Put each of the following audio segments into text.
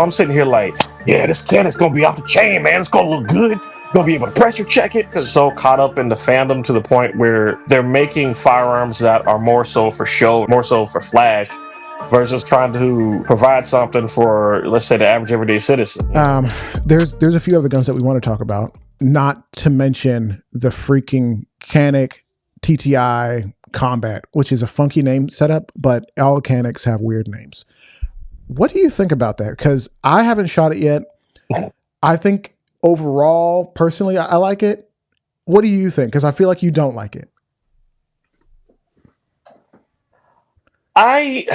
I'm sitting here like, yeah, this Canik's gonna be off the chain, man. It's gonna look good. Gonna be able to pressure check it. So caught up in the fandom to the point where they're making firearms that are more so for show, more so for flash, versus trying to provide something for, let's say, the average everyday citizen. You know? There's a few other guns that we want to talk about, not to mention the freaking Canik TTI Combat, which is a funky name setup, but all Caniks have weird names. What do you think about that? Because I haven't shot it yet. I think overall, personally, I like it. What do you think? Because I feel like you don't like it. I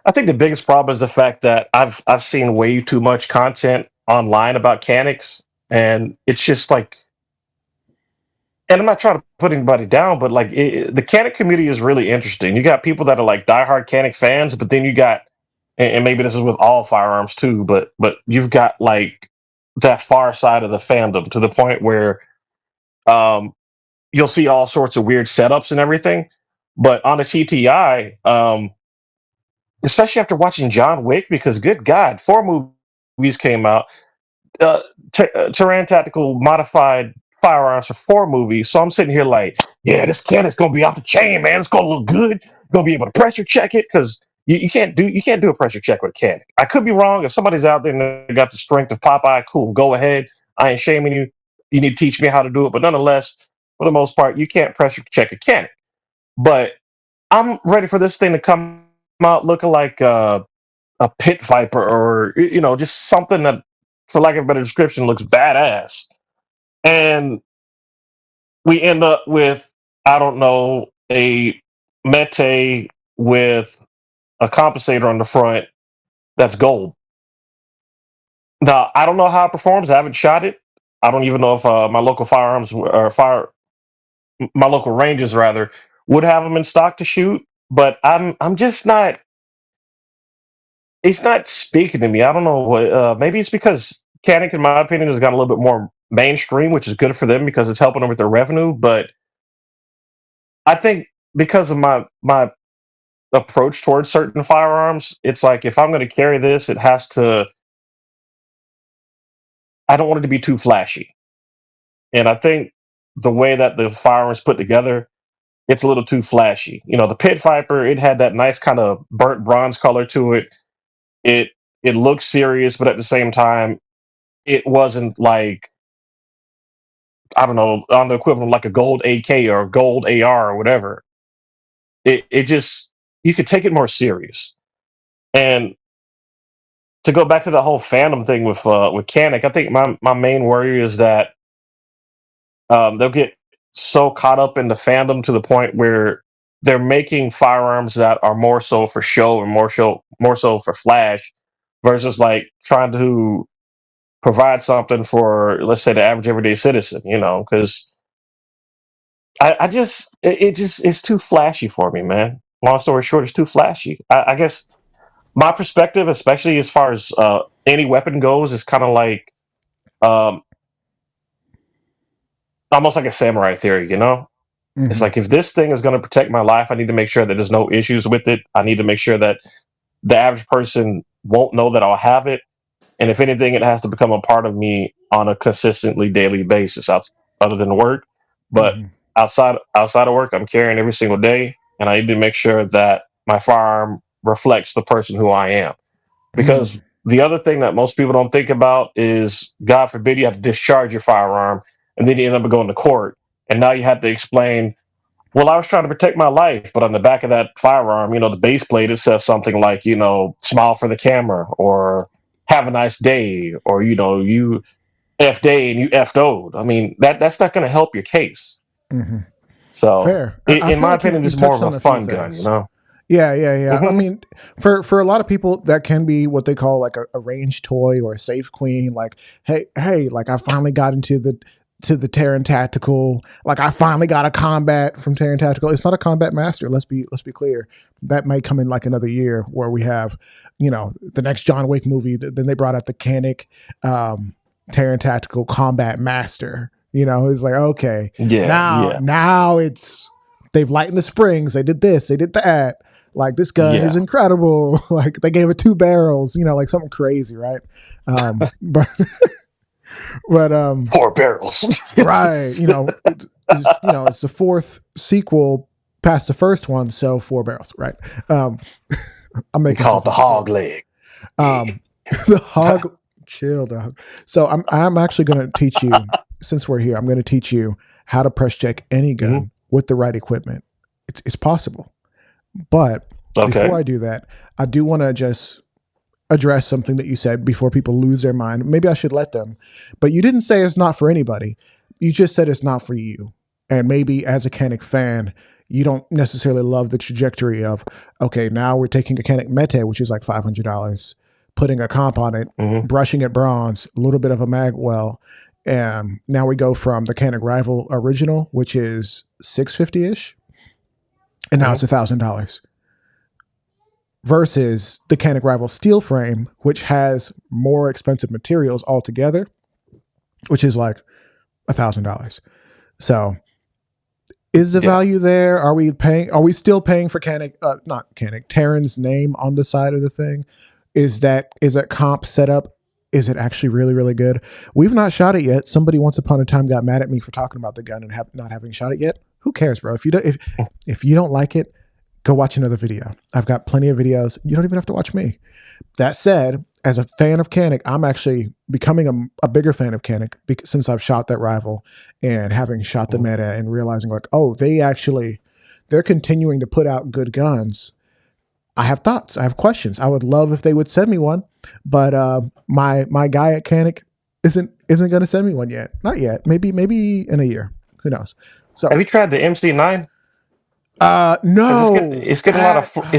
I think the biggest problem is the fact that I've seen way too much content online about Caniks, and it's just like, and I'm not trying to put anybody down, but like the Canik community is really interesting. You got people that are like diehard Canik fans, but then you got, and maybe this is with all firearms too, but you've got like that far side of the fandom to the point where um, you'll see all sorts of weird setups and everything. But on the TTI, especially after watching John Wick, because good God, four movies came out. uh, Taran Tactical modified firearms for four movies. So I'm sitting here like, yeah, this Canik's gonna be off the chain, man. It's gonna look good. Gonna be able to pressure check it because you can't do a pressure check with a Canik. I could be wrong. If somebody's out there and they got the strength of Popeye, cool, go ahead. I ain't shaming you. You need to teach me how to do it, but nonetheless, for the most part, you can't pressure check a Canik. But I'm ready for this thing to come out looking like a pit viper or just something that, for lack of a better description, looks badass. And we end up with, I don't know, a Mete with a compensator on the front that's gold. Now I don't know how it performs. I haven't shot it. I don't even know if my local firearms or fire my local ranges rather would have them in stock to shoot. But I'm just not. It's not speaking to me. I don't know what. Maybe it's because Canik, in my opinion, has got a little bit more mainstream, which is good for them because it's helping them with their revenue. But I think because of my approach towards certain firearms, it's like if I'm going to carry this, it has to. I don't want it to be too flashy, and I think the way that the firearm is put together, it's a little too flashy. You know, the Pit Viper, it had that nice kind of burnt bronze color to it. It it looked serious, but at the same time, it wasn't like, I don't know, on the equivalent of like a gold AK or a gold AR or whatever. It just, you could take it more serious. And to go back to the whole fandom thing with Canik, I think my main worry is that they'll get so caught up in the fandom to the point where they're making firearms that are more so for show and more so for flash versus like trying to provide something for, let's say, the average everyday citizen. Because I just it just it's too flashy for me, man. Long story short, it's too flashy. I guess my perspective, especially as far as any weapon goes, is kind of like um, almost like a samurai theory. It's Mm-hmm. like if this thing is going to protect my life, I need to make sure that there's no issues with it. I need to make sure that the average person won't know that I'll have it, and if anything, it has to become a part of me on a consistently daily basis, other than work. But Mm-hmm. outside of work, I'm carrying every single day, and I need to make sure that my firearm reflects the person who I am. Because Mm. the other thing that most people don't think about is, God forbid, you have to discharge your firearm, and then you end up going to court, and now you have to explain, well, I was trying to protect my life, but on the back of that firearm, the base plate, it says something like, smile for the camera, or have a nice day, or, you F day and you F'd O'd. I mean, that's not going to help your case. Mm-hmm. So, Fair. I in feel my like opinion, you've it's more of touched a on a few fun gun, things. Yeah. I hmm mean, for a lot of people, that can be what they call like a range toy or a safe queen. Like, hey, like I finally got into the Taran Tactical. Like I finally got a combat from Taran Tactical. It's not a combat master. Let's be clear. That might come in like another year where we have, the next John Wick movie. Then they brought out the Canik um, Taran Tactical Combat Master. It's like okay, Yeah, now yeah. now it's they've lightened the springs. They did this. They did that. Like this gun is Yeah. incredible. Like they gave it 2 barrels, like something crazy, right? But but 4 barrels. right, it's the 4th sequel past the first one, so 4 barrels, right? I'm We making call it stuff the up. hog leg. The hog, chill, dog. So I'm actually going to teach you, since we're here, I'm going to teach you how to press check any gun with the right equipment. It's possible, but before I do that, I do want to just address something that you said before people lose their mind. Maybe I should let them, but you didn't say it's not for anybody. You just said it's not for you. And maybe as a Canik fan, you don't necessarily love the trajectory of, okay, now we're taking a Canik Mete, which is like $500, putting a comp on it, brushing it bronze, a little bit of a mag well. And now we go from the Canik Rival original, which is $650-ish, and now it's $1,000. Versus the Canik Rival steel frame, which has more expensive materials altogether, which is like $1,000. So is the value there? Are we still paying for not Canik, Taran's name on the side of the thing? Is that comp set up? Is it actually really, really good? We've not shot it yet. Somebody once upon a time got mad at me for talking about the gun and not having shot it yet. Who cares, bro? If you don't like it, go watch another video. I've got plenty of videos. You don't even have to watch me. That said, as a fan of Canik, I'm actually becoming a bigger fan of Canik since I've shot that Rival and having shot the Meta and realizing like, oh, they're continuing to put out good guns. I have thoughts. I have questions. I would love if they would send me one, but my guy at Canik isn't going to send me one yet. Not yet. Maybe in a year. Who knows? So have you tried the MC9? no. It's getting a lot of